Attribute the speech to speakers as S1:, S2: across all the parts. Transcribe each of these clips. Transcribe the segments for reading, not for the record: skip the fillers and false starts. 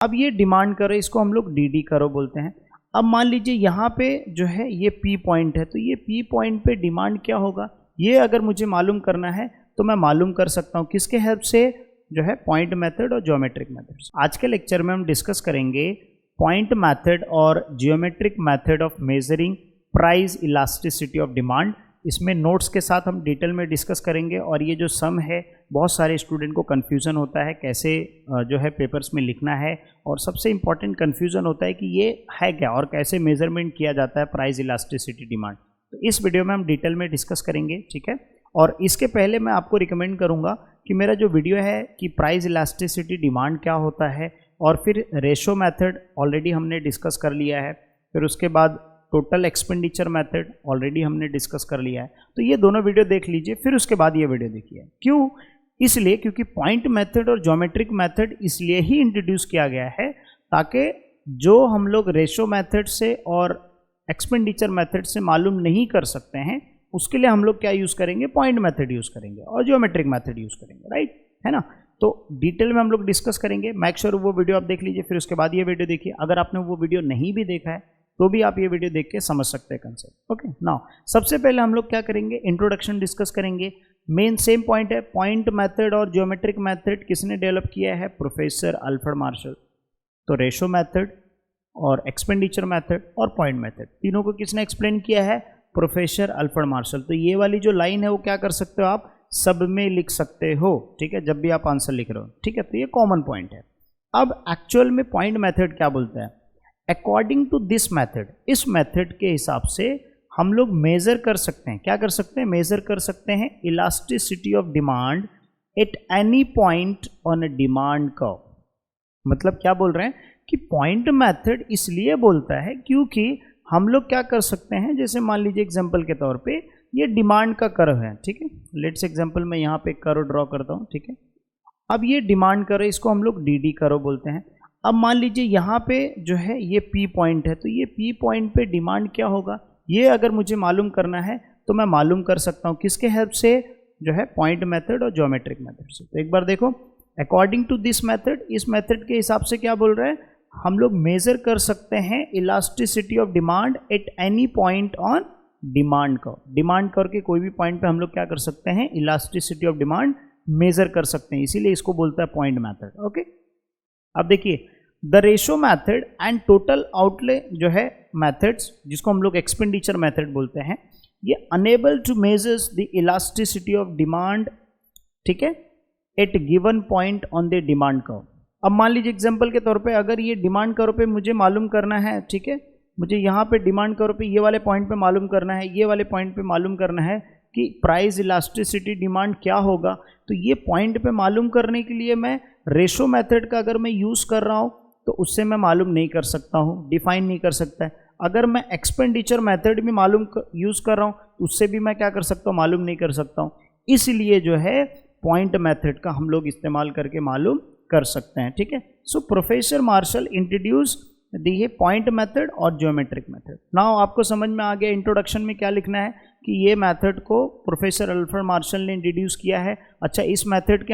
S1: अब ये डिमांड करो, इसको हम लोग डी करो बोलते हैं। अब मान लीजिए यहाँ पे जो है ये पी पॉइंट है, तो ये पी पॉइंट पे डिमांड क्या होगा, ये अगर मुझे मालूम करना है तो मैं मालूम कर सकता हूँ किसके हेल्प से, जो है पॉइंट मेथड और ज्योमेट्रिक मेथड। आज के लेक्चर में हम डिस्कस करेंगे पॉइंट मेथड और geometric method of measuring price elasticity of demand. इसमें नोट्स के साथ हम डिटेल में डिस्कस करेंगे। और ये जो सम है, बहुत सारे स्टूडेंट को कन्फ्यूज़न होता है कैसे जो है पेपर्स में लिखना है, और सबसे इम्पॉर्टेंट कन्फ्यूज़न होता है कि ये है क्या और कैसे मेजरमेंट किया जाता है प्राइस इलास्टिसिटी डिमांड। तो इस वीडियो में हम डिटेल में डिस्कस करेंगे, ठीक है। और इसके पहले मैं आपको रिकमेंड करूँगा कि मेरा जो वीडियो है कि प्राइस इलास्टिसिटी डिमांड क्या होता है, और फिर रेशो मेथड ऑलरेडी हमने डिस्कस कर लिया है, फिर उसके बाद टोटल एक्सपेंडिचर मेथड ऑलरेडी हमने डिस्कस कर लिया है। तो ये दोनों वीडियो देख लीजिए, फिर उसके बाद ये वीडियो देखिए। क्यों? इसलिए क्योंकि पॉइंट मेथड और ज्योमेट्रिक मेथड इसलिए ही इंट्रोड्यूस किया गया है ताकि जो हम लोग रेशो मेथड से और एक्सपेंडिचर मेथड से मालूम नहीं कर सकते हैं, उसके लिए हम लोग क्या यूज़ करेंगे, पॉइंट मेथड यूज़ करेंगे और ज्योमेट्रिक मेथड यूज़ करेंगे, राइट, है ना। तो डिटेल में हम लोग डिस्कस करेंगे। मेक श्योर वो वीडियो आप देख लीजिए, फिर उसके बाद ये वीडियो देखिए। अगर आपने वो वीडियो नहीं भी देखा है तो भी आप ये वीडियो देख के समझ सकते हैं कंसेप्ट। ओके, नाउ सबसे पहले हम लोग क्या करेंगे, इंट्रोडक्शन डिस्कस करेंगे। मेन सेम पॉइंट है, पॉइंट मेथड और ज्योमेट्रिक मेथड किसने डेवलप किया है, प्रोफेसर अल्फ्रेड मार्शल। तो रेशो मेथड और एक्सपेंडिचर मेथड और पॉइंट मेथड तीनों को किसने एक्सप्लेन किया है, प्रोफेसर अल्फ्रेड मार्शल। तो ये वाली जो लाइन है वो क्या कर सकते हो आप, सब में लिख सकते हो, ठीक है, जब भी आप आंसर लिख रहे हो, ठीक है। तो ये कॉमन पॉइंट है। अब एक्चुअल में पॉइंट मेथड क्या बोलता है, अकॉर्डिंग टू दिस मेथड, इस मेथड के हिसाब से हम लोग मेजर कर सकते हैं, क्या कर सकते हैं, मेजर कर सकते हैं elasticity of demand at any point on a demand curve. मतलब क्या बोल रहे हैं कि पॉइंट मेथड इसलिए बोलता है क्योंकि हम लोग क्या कर सकते हैं, जैसे मान लीजिए एग्जांपल के तौर पे ये डिमांड का कर्व है, ठीक है। लेट्स एग्जांपल मैं यहाँ पे कर्व ड्रॉ करता हूँ, ठीक है। अब ये डिमांड कर्व, इसको हम लोग डी कर्व बोलते हैं। अब मान लीजिए यहाँ पे जो है ये पी पॉइंट है, तो ये पी पॉइंट पे डिमांड क्या होगा, ये अगर मुझे मालूम करना है तो मैं मालूम कर सकता हूँ किसके हेल्प से, जो है पॉइंट मेथड और ज्योमेट्रिक मेथड से। तो एक बार देखो, अकॉर्डिंग टू दिस मेथड, इस मेथड के हिसाब से क्या बोल रहे हैं, हम लोग मेजर कर सकते हैं elasticity of demand at any point on demand curve. Demand curve के कोई भी पॉइंट पे हम लोग क्या कर सकते हैं, इलास्टिसिटी ऑफ डिमांड मेजर कर सकते हैं, इसीलिए इसको बोलता है पॉइंट मेथड। ओके, अब देखिए the ratio method and total outlay जो है मेथड्स, जिसको हम लोग एक्सपेंडिचर मेथड बोलते हैं, ये enable to measures the elasticity of demand, ठीक है, at given point on the demand curve. अब मान लीजिए एग्जांपल के तौर पे अगर ये डिमांड कर्व पे मुझे मालूम करना है, ठीक है, मुझे यहाँ पे डिमांड कर्व पे ये वाले पॉइंट पे मालूम करना है, ये वाले पॉइंट पे मालूम करना है कि प्राइस इलास्टिसिटी डिमांड क्या होगा, तो ये पॉइंट पे मालूम करने के लिए मैं रेशो मेथड का अगर मैं यूज़ कर रहा हूँ तो उससे मैं मालूम नहीं कर सकता हूँ, डिफाइन नहीं कर सकता है। अगर मैं एक्सपेंडिचर मेथड भी मालूम यूज़ कर रहा हूँ तो उससे भी मैं क्या कर सकता हूँ, मालूम नहीं कर सकता हूँ। इसलिए जो है पॉइंट मेथड का हम लोग इस्तेमाल करके मालूम कर सकते हैं, ठीक है। सो प्रोफेसर मार्शल इंट्रोड्यूस दी है पॉइंट मेथड और ज्योमेट्रिक मेथड। नाउ आपको समझ में आ गया इंट्रोडक्शन में क्या लिखना है कि ये मेथड को प्रोफेसर अल्फ्रेड मार्शल ने इंट्रोड्यूस किया है। अच्छा, इस मेथड के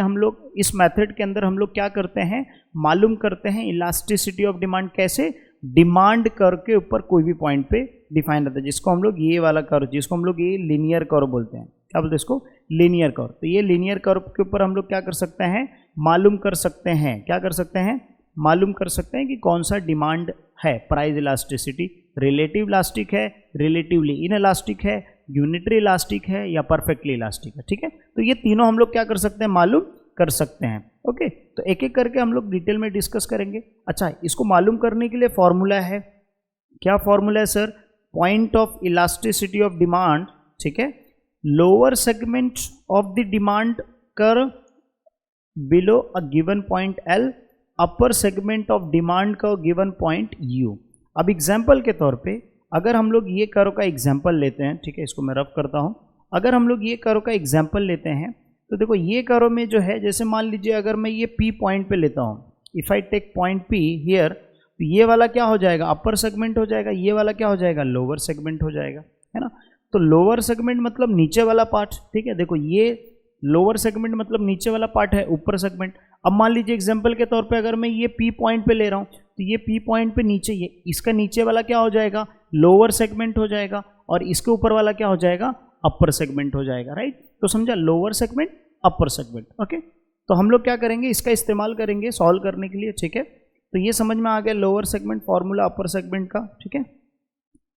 S1: अंदर हम लोग क्या करते हैं, मालूम करते हैं इलास्टिसिटी ऑफ डिमांड, कैसे, डिमांड कर्व के ऊपर कोई भी पॉइंट पे डिफाइन रहता है, जिसको हम लोग ये वाला कर्व, जिसको हम लोग ये लीनियर कर्व बोलते हैं, क्या बोलते हैं इसको, लीनियर कर्व। तो ये लीनियर कर्व के ऊपर हम लोग क्या कर सकते हैं, मालूम कर सकते हैं, क्या कर सकते हैं, मालूम कर सकते हैं कि कौन सा डिमांड है, प्राइस इलास्टिसिटी रिलेटिव इलास्टिक है, रिलेटिवली इनइलास्टिक है, यूनिटरी इलास्टिक है या परफेक्टली इलास्टिक है, ठीक है। तो ये तीनों हम लोग क्या कर सकते हैं, मालूम कर सकते हैं। ओके, तो एक एक करके हम लोग डिटेल में डिस्कस करेंगे। अच्छा, इसको मालूम करने के लिए फॉर्मूला है, क्या फॉर्मूला है sir, point of elasticity of demand, ठीक है, lower segment of the demand curve below a given point L, upper segment of demand का गिवन पॉइंट यू। अब एग्जाम्पल के तौर पे अगर हम लोग ये कर्व का एग्जाम्पल लेते हैं, ठीक है, इसको मैं रफ करता हूँ। अगर हम लोग ये कर्व का एग्जाम्पल लेते हैं तो देखो ये कर्व में जो है, जैसे मान लीजिए अगर मैं ये पी पॉइंट पे लेता हूँ, if I take point P here, तो ये वाला क्या हो जाएगा, अपर सेगमेंट हो जाएगा, ये वाला क्या हो जाएगा, लोअर सेगमेंट हो जाएगा, है ना। तो लोअर सेगमेंट मतलब नीचे वाला पार्ट, ठीक है, देखो ये लोअर सेगमेंट मतलब नीचे वाला पार्ट है, ऊपर सेगमेंट। अब मान लीजिए एग्जांपल के तौर पे अगर मैं ये P पॉइंट पे ले रहा हूँ तो ये P पॉइंट पे नीचे ये इसका नीचे वाला क्या हो जाएगा, लोअर सेगमेंट हो जाएगा, और इसके ऊपर वाला क्या हो जाएगा, अपर सेगमेंट हो जाएगा, राइट। तो समझा, lower segment upper segment, okay. तो हम लोग क्या करेंगे, इसका इस्तेमाल करेंगे सॉल्व करने के लिए, ठीक है। तो ये समझ में आ गया lower segment formula upper segment का, ठीक है।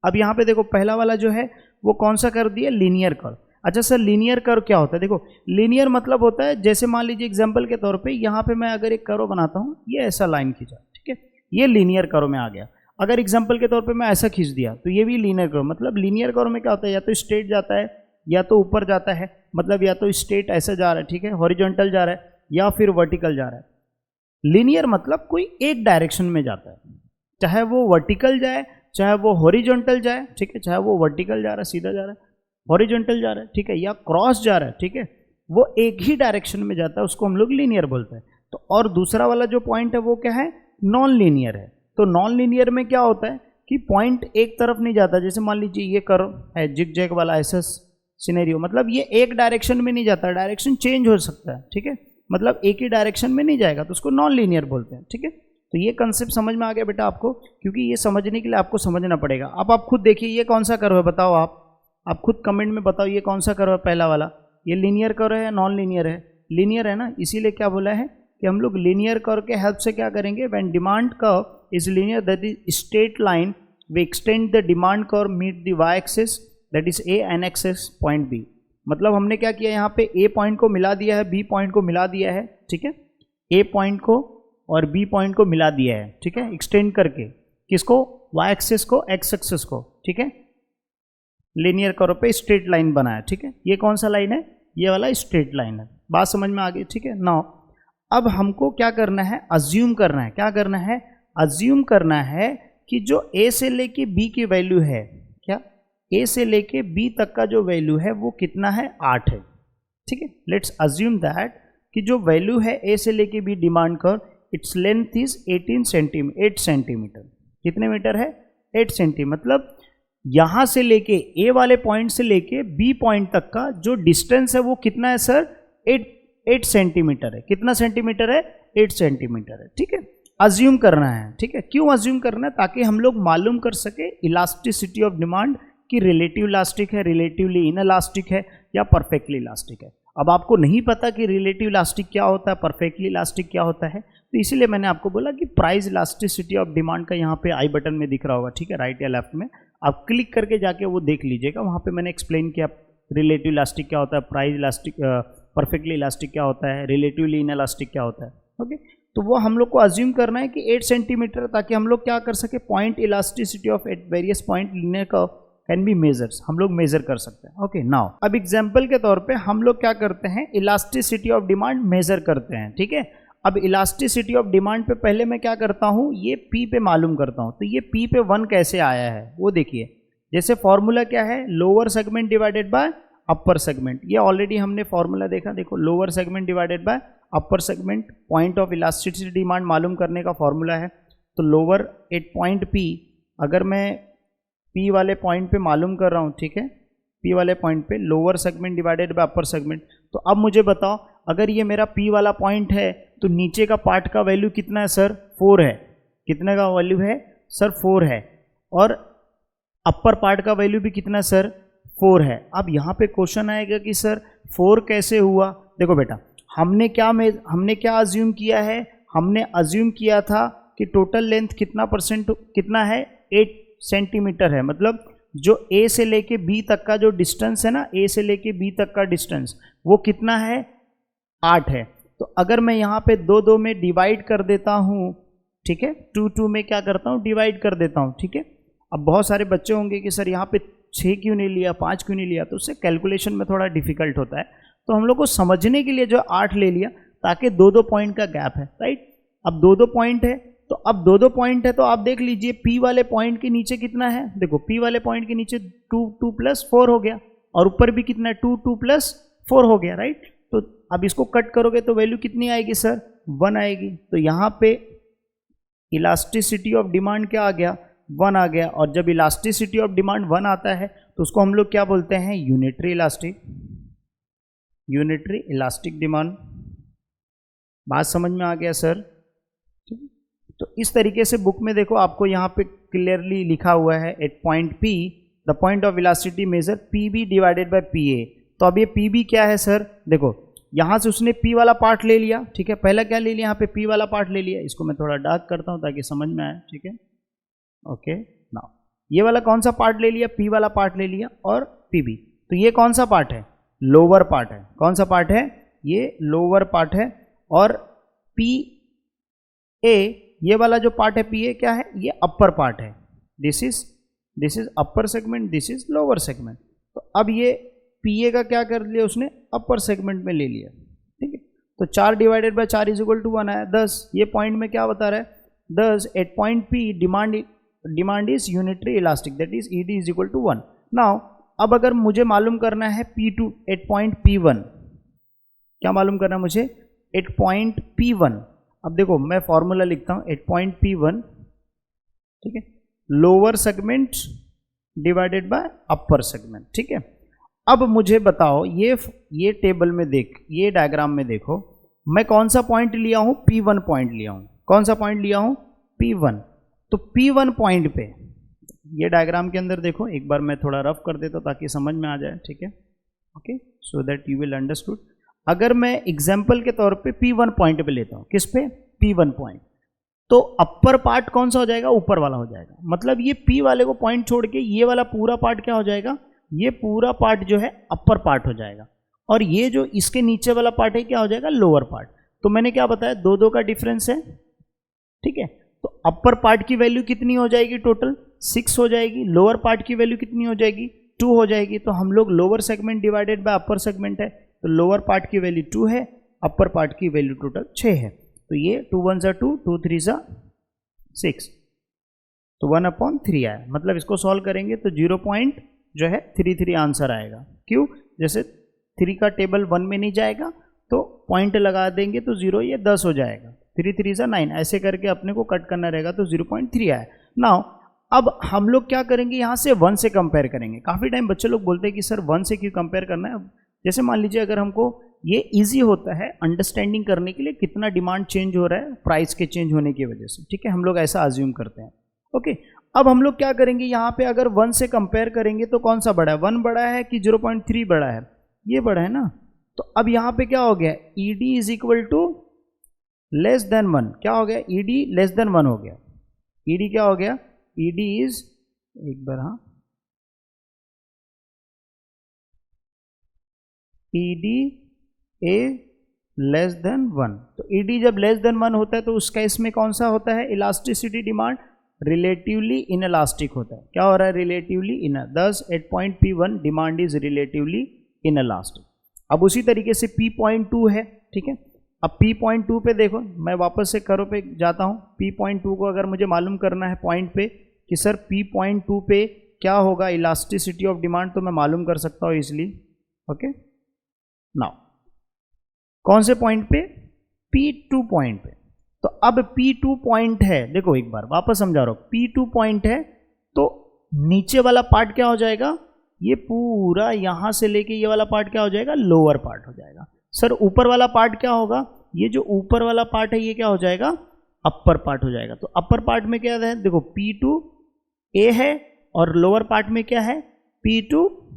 S1: अब यहाँ पे देखो पहला वाला जो है वो कौन सा कर दिया, लीनियर कर्व। अच्छा सर लीनियर कर्व क्या होता है, देखो लीनियर मतलब होता है, जैसे मान लीजिए एग्जांपल के तौर पे यहाँ पे मैं अगर एक कर्व बनाता हूँ, ये ऐसा लाइन खींचा, ठीक है, ये लीनियर कर्व में आ गया। अगर एग्जांपल के तौर पे मैं ऐसा खींच दिया तो ये भी लीनियर कर्व। मतलब लीनियर कर्व में क्या होता है, या तो स्ट्रेट जाता है या तो ऊपर जाता है, मतलब या तो स्ट्रेट ऐसे जा रहा है, ठीक है, हॉरिजॉन्टल जा रहा है, या फिर वर्टिकल जा रहा है। लीनियर मतलब कोई एक डायरेक्शन में जाता है, चाहे वो वर्टिकल जाए चाहे वो हॉरिजॉन्टल जाए, ठीक है, चाहे वो वर्टिकल जा रहा है सीधा जा रहा है, हॉरिजॉन्टल जा रहा है, ठीक है, या क्रॉस जा रहा है, ठीक है, वो एक ही डायरेक्शन में जाता है, उसको हम लोग लीनियर बोलते हैं। तो और दूसरा वाला जो पॉइंट है वो क्या है, नॉन लीनियर है। तो नॉन लीनियर में क्या होता है कि पॉइंट एक तरफ नहीं जाता, जैसे मान लीजिए ये कर्व है जिग जैग वाला ऐसा सिनेरियो, मतलब ये एक डायरेक्शन में नहीं जाता, डायरेक्शन चेंज हो सकता है, ठीक है, मतलब एक ही डायरेक्शन में नहीं जाएगा, तो उसको नॉन लीनियर बोलते हैं, ठीक है। तो ये कंसेप्ट समझ में आ गया बेटा आपको, क्योंकि ये समझने के लिए आपको समझना पड़ेगा। अब आप खुद देखिए ये कौन सा कर्व है, बताओ आप खुद कमेंट में बताओ ये कौन सा कर्व है, पहला वाला, ये लीनियर कर्व है या नॉन लीनियर है, लीनियर है ना, इसीलिए क्या बोला है कि हम लोग लीनियर कर्व के हेल्प से क्या करेंगे, when demand curve is linear that is straight line we extend the demand curve meet the Y axis that is A and axis point B. मतलब हमने क्या किया, यहाँ पे ए पॉइंट को मिला दिया है, बी पॉइंट को मिला दिया है, ठीक है, ए पॉइंट को और बी पॉइंट को मिला दिया है, ठीक है, एक्सटेंड करके, किसको, वाई एक्सिस को, एक्स एक्सिस को, ठीक है, लीनियर कर्व पे स्ट्रेट लाइन बनाया, ठीक है। ये कौन सा लाइन है, ये वाला स्ट्रेट लाइन है, बात समझ में आ गई, ठीक है। नाउ अब हमको क्या करना है, अज्यूम करना है, क्या करना है, अज्यूम करना है कि जो ए से लेके बी की वैल्यू है, क्या ए से लेके बी तक का जो वैल्यू है वो कितना है, 8 है, ठीक है। लेट्स अज्यूम दैट कि जो वैल्यू है ए से लेके B demand curve, it's length is 8 centimetre, कितने मीटर है, 8 सेंटीमीटर। मतलब यहां से लेके ए वाले पॉइंट से लेके बी पॉइंट तक का जो डिस्टेंस है वो कितना है सर, 8 सेंटीमीटर है। कितना सेंटीमीटर है, 8 सेंटीमीटर है, ठीक है। अज्यूम करना है, ठीक है, क्यों अज्यूम करना है, ताकि हम लोग मालूम कर सके इलास्टिसिटी ऑफ डिमांड कि रिलेटिव इलास्टिक है, रिलेटिवली इनइलास्टिक है, या परफेक्टली इलास्टिक है। अब आपको नहीं पता कि रिलेटिव इलास्टिक क्या होता है, परफेक्टली इलास्टिक क्या होता है, तो इसीलिए मैंने आपको बोला कि प्राइस इलास्टिसिटी ऑफ डिमांड का यहाँ पे आई बटन में दिख रहा होगा, ठीक है, राइट या लेफ्ट में, आप क्लिक करके जाके वो देख लीजिएगा, वहाँ पे मैंने एक्सप्लेन किया रिलेटिव इलास्टिक क्या होता है, प्राइस इलास्टिक, परफेक्टली इलास्टिक क्या होता है, रिलेटिवली इनइलास्टिक क्या होता है, ओके। तो वो हम लोग को अज्यूम करना है कि 8 सेंटीमीटर, ताकि हम लोग क्या कर सके, point elasticity of at various point linear curve can be measures, हम लोग मेजर कर सकते हैं, ओके। नाउ अब एग्जाम्पल के तौर पे हम लोग क्या करते हैं, इलास्टिसिटी ऑफ डिमांड मेजर करते हैं, ठीक है। अब इलास्टिसिटी ऑफ डिमांड पे पहले मैं क्या करता हूँ, ये P पे मालूम करता हूँ। तो ये P पे 1 कैसे आया है वो देखिए, जैसे फॉर्मूला क्या है, lower segment divided by upper segment, ये ऑलरेडी हमने फॉर्मूला देखा, देखो lower segment divided by upper segment, point of elasticity demand मालूम करने का फॉर्मूला है। तो लोअर एट पॉइंट P, अगर मैं P वाले पॉइंट पे मालूम कर रहा हूँ, ठीक है, P वाले पॉइंट पे lower segment divided by upper segment, तो अब मुझे बताओ अगर ये मेरा P वाला पॉइंट है तो नीचे का पार्ट का वैल्यू कितना है सर, 4 है, कितने का वैल्यू है सर, 4 है, और अपर पार्ट का वैल्यू भी कितना सर, 4 है। अब यहाँ पे क्वेश्चन आएगा कि सर 4 कैसे हुआ, देखो बेटा हमने क्या अज्यूम किया है, हमने अज्यूम किया था कि टोटल लेंथ कितना है, 8 सेंटीमीटर है। मतलब जो A से लेके B तक का जो डिस्टेंस है ना, A से लेके B तक का डिस्टेंस वो कितना है, 8 है। तो अगर मैं यहाँ पे 2 में डिवाइड कर देता हूँ, ठीक है, 2 में क्या करता हूँ, डिवाइड कर देता हूँ, ठीक है। अब बहुत सारे बच्चे होंगे कि सर यहाँ पे 6 क्यों नहीं लिया, 5 क्यों नहीं लिया, तो उससे कैलकुलेशन में थोड़ा डिफिकल्ट होता है। तो हम लोग को समझने के लिए जो 8 ले लिया, ताकि 2 पॉइंट का गैप है, राइट। अब 2 पॉइंट है, तो अब 2 पॉइंट है, तो आप देख लीजिए P वाले पॉइंट के नीचे कितना है, देखो P वाले पॉइंट के नीचे 2 + 4 हो गया, और ऊपर भी कितना है, 2 + 4 हो गया, राइट। तो अब इसको कट करोगे तो वैल्यू कितनी आएगी सर, 1 आएगी। तो यहाँ पे इलास्टिसिटी ऑफ डिमांड क्या आ गया, 1 आ गया। और जब इलास्टिसिटी ऑफ डिमांड 1 आता है तो उसको हम लोग क्या बोलते हैं, यूनिटरी इलास्टिक डिमांड, बात समझ में आ गया सर? ठीक है, तो इस तरीके से बुक में देखो आपको यहाँ पे क्लियरली लिखा हुआ है at point P the point of velocity measure PB divided by PA। तो अब ये PB क्या है सर? देखो यहाँ से उसने P वाला पार्ट ले लिया, ठीक है, पहला क्या ले लिया यहाँ पे P वाला पार्ट ले लिया। इसको मैं थोड़ा डार्क करता हूँ ताकि समझ में आए, ठीक है। ओके नाउ ये वाला कौन सा पार्ट ले लिया? P वाला पार्ट ले लिया और PB। तो ये कौन सा पार्ट है? लोअर पार्ट है। कौन सा पार्ट है? ये लोअर पार्ट है। और PA ये वाला जो पार्ट है PA क्या है? ये अपर पार्ट है। This is upper segment, this is lower segment. तो अब ये PA का क्या कर लिया उसने? अपर सेगमेंट में ले लिया, ठीक है। तो 4 divided by 4 is equal to 1 आया 10। ये पॉइंट में क्या बता रहा है? 10 at point P demand is unitary elastic, that is ED is equal to 1। Now अब अगर मुझे मालूम करना है P2 एट पॉइंट P1, क्या मालूम करना है मुझे? At point P1। अब देखो मैं फॉर्मूला लिखता हूं एट पॉइंट P1, ठीक है, lower segment divided by upper segment, ठीक है। अब मुझे बताओ ये टेबल में देख, ये डायग्राम में देखो मैं कौन सा पॉइंट लिया हूं? P1 पॉइंट लिया हूं। कौन सा पॉइंट लिया हूं? P1। तो P1 पॉइंट पे ये डायग्राम के अंदर देखो, एक बार मैं थोड़ा रफ कर देता हूं ताकि समझ में आ जाए, ठीक है। Okay so that you will understood. अगर मैं एग्जाम्पल के तौर पे P1 पॉइंट पे लेता हूं, किस पे? P1 पॉइंट, तो अपर पार्ट कौन सा हो जाएगा? ऊपर वाला हो जाएगा। मतलब ये P वाले को पॉइंट छोड़ के ये वाला पूरा पार्ट क्या हो जाएगा? ये पूरा पार्ट जो है अपर पार्ट हो जाएगा। और ये जो इसके नीचे वाला पार्ट है क्या हो जाएगा? Lower part. तो मैंने क्या बताया? 2 का डिफरेंस है, ठीक है। तो अपर पार्ट की वैल्यू कितनी हो जाएगी? टोटल 6 हो जाएगी। लोअर पार्ट की वैल्यू कितनी हो जाएगी? 2 हो जाएगी। तो हम लोग lower segment divided by upper segment है, तो लोअर पार्ट की वैल्यू 2 है, अपर पार्ट की वैल्यू टोटल 6 है। तो ये 2 1 सा 2, 2 3 सा 6, तो 1/3 आया। मतलब इसको सॉल्व करेंगे तो 0.33 आंसर आएगा। क्यों? जैसे 3 का टेबल 1 में नहीं जाएगा तो पॉइंट लगा देंगे तो 0 ये 10 हो जाएगा, 3 3 सा 9, ऐसे करके अपने को कट करना रहेगा तो 0.3 आया। नाउ अब हम लोग क्या करेंगे? यहाँ से 1 से कंपेयर करेंगे। काफ़ी टाइम बच्चे लोग बोलते हैं कि सर 1 से क्यों कंपेयर करना है? जैसे मान लीजिए अगर हमको ये इजी होता है अंडरस्टैंडिंग करने के लिए कितना डिमांड चेंज हो रहा है प्राइस के चेंज होने की वजह से, ठीक है, हम लोग ऐसा अज्यूम करते हैं। ओके अब हम लोग क्या करेंगे? यहाँ पे अगर 1 से कंपेयर करेंगे तो कौन सा बड़ा है? 1 बड़ा है कि 0.3 बड़ा है? ये बड़ा है ना। तो अब यहाँ पे क्या हो गया? ED is equal to less than 1। क्या हो गया? ED लेस देन 1 हो गया। ED क्या हो गया? ED इज, एक बार, हाँ, ED ए लेस देन 1। तो ED जब लेस देन 1 होता है तो उस केस में कौन सा होता है? इलास्टिसिटी डिमांड रिलेटिवली इनइलास्टिक होता है। क्या हो रहा है? Relatively in. 10 at point P1 demand is relatively inelastic. अब उसी तरीके से P.2 है, ठीक है। अब P.2 पे देखो, मैं वापस से करो पे जाता हूँ। P.2 को अगर मुझे मालूम करना है पॉइंट पे कि सर P.2 पे क्या होगा इलास्टिसिटी ऑफ डिमांड, तो मैं मालूम कर सकता हूँ इसलिए। ओके नाउ कौन से पॉइंट पे? P2 पॉइंट पे। तो अब P2 पॉइंट है, देखो एक बार वापस समझा रहा हूं, P2 पॉइंट है तो नीचे वाला पार्ट क्या हो जाएगा? ये पूरा यहां से लेके ये वाला पार्ट क्या हो जाएगा? लोअर पार्ट हो जाएगा। सर ऊपर वाला पार्ट क्या होगा? ये जो ऊपर वाला पार्ट है ये क्या हो जाएगा? अपर पार्ट हो जाएगा। तो अपर पार्ट में क्या है? देखो P2A है और लोअर पार्ट में क्या है? P2B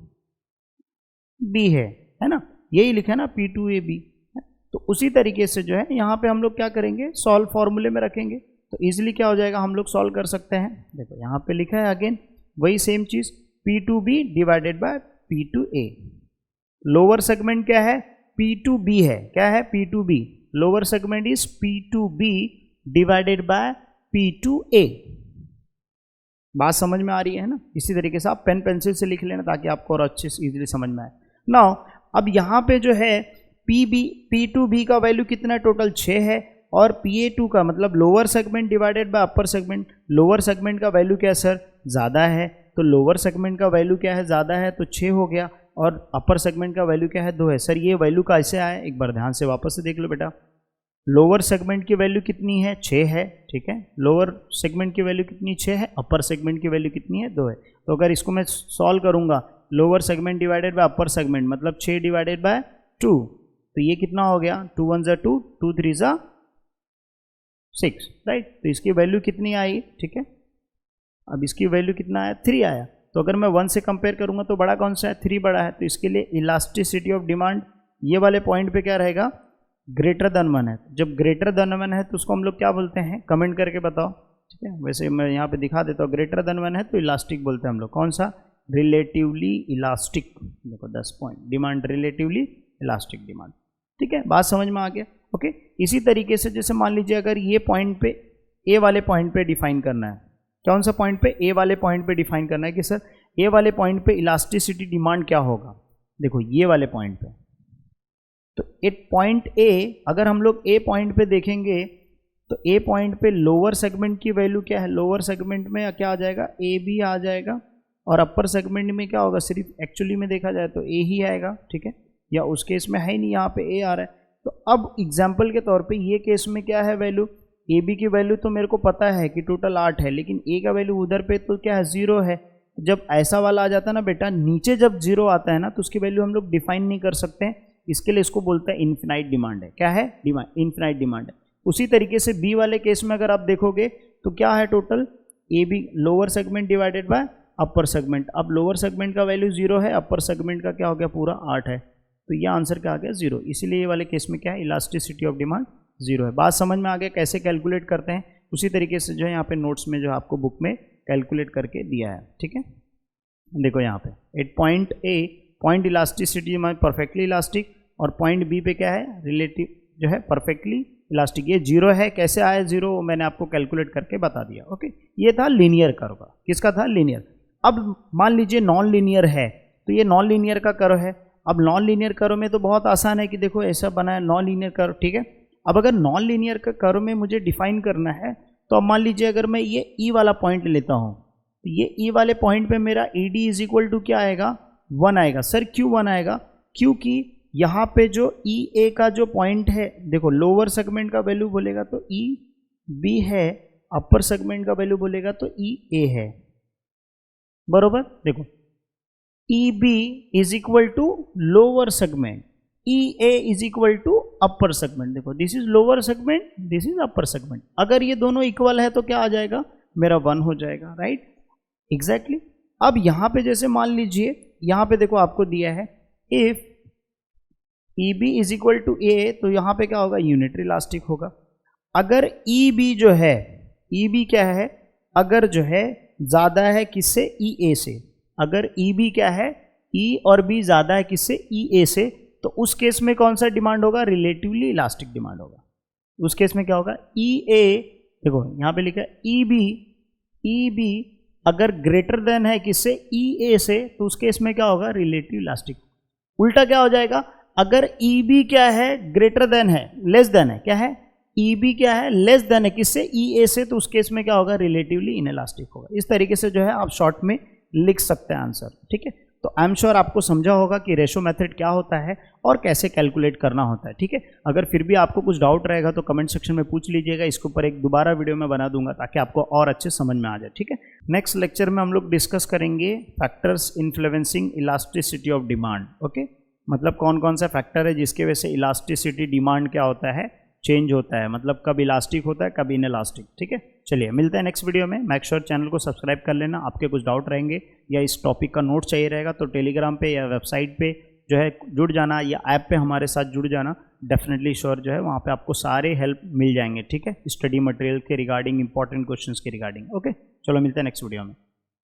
S1: है ना, यही लिखा है ना, P2AB। तो उसी तरीके से जो है यहाँ पे हम लोग क्या करेंगे? सॉल्व फॉर्मूले में रखेंगे तो इजीली क्या हो जाएगा? हम लोग सॉल्व कर सकते हैं। देखो यहाँ पे लिखा है अगेन वही सेम चीज, P2B divided by P2A। Lower segment क्या है? P2B है। क्या है? P2B। Lower segment is P2B divided by P2A। बात समझ में आ रही है ना? इसी तरीके से आप पेन पेंसिल से लिख लेना ताकि आपको और अच्छे से इजीली समझ में आए। नाउ अब यहाँ पे जो है P2B का वैल्यू कितना है? टोटल 6 है। और PA2 का मतलब lower segment divided by upper segment, lower segment का वैल्यू क्या है सर? ज़्यादा है। तो लोअर सेगमेंट का वैल्यू क्या है? ज़्यादा है, तो 6 हो गया। और अपर सेगमेंट का वैल्यू क्या है? 2 है। सर ये वैल्यू कैसे आया? एक बार ध्यान से वापस से देख लो बेटा। लोअर सेगमेंट की वैल्यू कितनी है? 6 है, ठीक है। लोअर सेगमेंट की वैल्यू कितनी? 6 है। अपर सेगमेंट की वैल्यू कितनी है? 2 है। तो अगर इसको मैं सॉल्व करूंगा, lower segment divided by upper segment मतलब 6 डिवाइडेड बाय 2, तो ये कितना हो गया, 2 1 ज़ा 2, 2 3 ज़ा 6, राइट। तो इसकी वैल्यू कितनी आई, ठीक है। अब इसकी वैल्यू कितना आया, 3 आया। तो अगर मैं 1 से कंपेयर करूंगा तो बड़ा कौन सा है, 3 बड़ा है। तो इसके लिए इलास्टिसिटी ऑफ डिमांड ये वाले पॉइंट पे क्या रहेगा, ग्रेटर देन 1 है। जब ग्रेटर देन 1 है तो उसको हम लोग क्या बोलते हैं, कमेंट करके बताओ, ठीक है। वैसे मैं यहाँ पे दिखा देता हूँ, ग्रेटर देन 1 है तो इलास्टिक बोलते हैं हम लोग। कौन सा, रिलेटिवली इलास्टिक। देखो 10 point, demand relatively elastic demand, ठीक है। बात समझ में आ गया, ओके। इसी तरीके से जैसे मान लीजिए अगर ये पॉइंट पे, ए वाले पॉइंट पे डिफाइन करना है, कौन सा पॉइंट पे, ए वाले पॉइंट पे डिफाइन करना है कि सर ए वाले पॉइंट पे इलास्टिसिटी डिमांड क्या होगा। देखो ये वाले पॉइंट पे, तो एक पॉइंट ए, अगर हम लोग ए पॉइंट पे देखेंगे तो ए पॉइंट पे लोअर सेगमेंट की वैल्यू क्या है, लोअर सेगमेंट में क्या आ जाएगा, ए बी आ जाएगा। और अपर सेगमेंट में क्या होगा, सिर्फ एक्चुअली में देखा जाए तो ए ही आएगा, ठीक है। या उस केस में है नहीं, यहाँ पे ए आ रहा है। तो अब एग्जाम्पल के तौर पे ये केस में क्या है वैल्यू, ए बी की वैल्यू तो मेरे को पता है कि टोटल 8 है, लेकिन ए का वैल्यू उधर पे तो क्या है, 0 है। जब ऐसा वाला आ जाता है ना बेटा, नीचे जब 0 आता है ना तो उसकी वैल्यू हम लोग डिफाइन नहीं कर सकते हैं। इसके लिए इसको बोलते हैं इन्फिनाइट डिमांड है। क्या है, डिमांड, इन्फिनाइट डिमांड है। उसी तरीके से बी वाले केस में अगर आप देखोगे तो क्या है, total A B lower segment divided by upper segment. अब लोअर सेगमेंट का वैल्यू 0 है, अपर सेगमेंट का क्या हो गया, पूरा 8 है। तो ये आंसर क्या आ गया, 0। इसीलिए ये वाले केस में क्या है, इलास्टिसिटी ऑफ डिमांड 0 है। बात समझ में आ गया कैसे कैलकुलेट करते हैं। उसी तरीके से जो है यहाँ पे नोट्स में जो आपको बुक में कैलकुलेट करके दिया है, ठीक है। देखो यहाँ पे at point A, point elasticity में परफेक्टली इलास्टिक, और पॉइंट बी पे क्या है, रिलेटिव जो है परफेक्टली इलास्टिक। ये 0 है, कैसे आया 0 मैंने आपको कैलकुलेट करके बता दिया, ओके। ये था लीनियर कर्व का, किसका था, लीनियर। अब मान लीजिए नॉन लीनियर है, तो ये नॉन लीनियर का कर्व है। अब नॉन लीनियर कर्व में तो बहुत आसान है कि देखो ऐसा बना है नॉन लीनियर कर्व, ठीक है। अब अगर नॉन लीनियर का कर्व में मुझे डिफाइन करना है तो अब मान लीजिए अगर मैं ये ई वाला पॉइंट लेता हूँ, तो ये ई वाले पॉइंट पे मेरा E D is equal to क्या आएगा, 1 आएगा। सर क्यों 1 आएगा, क्योंकि यहाँ पे जो ई ए का जो पॉइंट है, देखो लोअर सेगमेंट का वैल्यू बोलेगा तो ई बी है, अपर सेगमेंट का वैल्यू बोलेगा तो ई ए है, बरोबर। देखो E B is equal to lower segment, E A is equal to upper segment. देखो this is lower segment, this is upper segment. अगर ये दोनों इक्वल है तो क्या आ जाएगा, मेरा 1 हो जाएगा, राइट, एग्जैक्टली। अब यहां पे जैसे मान लीजिए, यहां पे देखो आपको दिया है if E B is equal to A, तो यहां पे क्या होगा, यूनिटरी इलास्टिक होगा। अगर ई बी जो है, ई बी क्या है, अगर जो है ज्यादा है किससे, ई ए से, अगर ई बी क्या है, ई और बी ज्यादा है किससे, ई ए से, तो उस केस में कौन सा डिमांड होगा, रिलेटिवली इलास्टिक डिमांड होगा। उस केस में क्या होगा, ई ए, देखो यहां पे लिखा है ई बी अगर ग्रेटर देन है किससे, ई ए से, तो उस केस में क्या होगा, रिलेटिव इलास्टिक। उल्टा क्या हो जाएगा, अगर ई बी क्या है, ग्रेटर देन है, लेस देन है, क्या है, ई बी क्या है, लेस देन है किससे, ई ए से, तो उस केस में क्या होगा, रिलेटिवली इनइलास्टिक होगा। इस तरीके से जो है आप शॉर्ट में लिख सकते हैं आंसर, ठीक है। तो आई एम श्योर आपको समझा होगा कि रेशो मेथड क्या होता है और कैसे कैलकुलेट करना होता है, ठीक है। अगर फिर भी आपको कुछ डाउट रहेगा तो कमेंट सेक्शन में पूछ लीजिएगा, इसके ऊपर एक दोबारा वीडियो में बना दूंगा ताकि आपको और अच्छे समझ में आ जाए, ठीक है। नेक्स्ट लेक्चर में हम लोग डिस्कस करेंगे factors influencing elasticity of demand, okay. मतलब कौन कौन सा फैक्टर है जिसके वजह से इलास्टिसिटी डिमांड क्या होता है, चेंज होता है, मतलब कब इलास्टिक होता है, कब इनइलास्टिक, ठीक है। चलिए मिलते हैं नेक्स्ट वीडियो में। मेक श्योर चैनल को सब्सक्राइब कर लेना। आपके कुछ डाउट रहेंगे या इस टॉपिक का नोट चाहिए रहेगा तो टेलीग्राम पे या वेबसाइट पे जो है जुड़ जाना, या ऐप पे हमारे साथ जुड़ जाना। डेफिनेटली श्योर जो है वहाँ पे आपको सारे हेल्प मिल जाएंगे, ठीक है, स्टडी मटेरियल के रिगार्डिंग, इंपॉर्टेंट क्वेश्चंस के रिगार्डिंग, ओके। चलो मिलते हैं नेक्स्ट वीडियो में।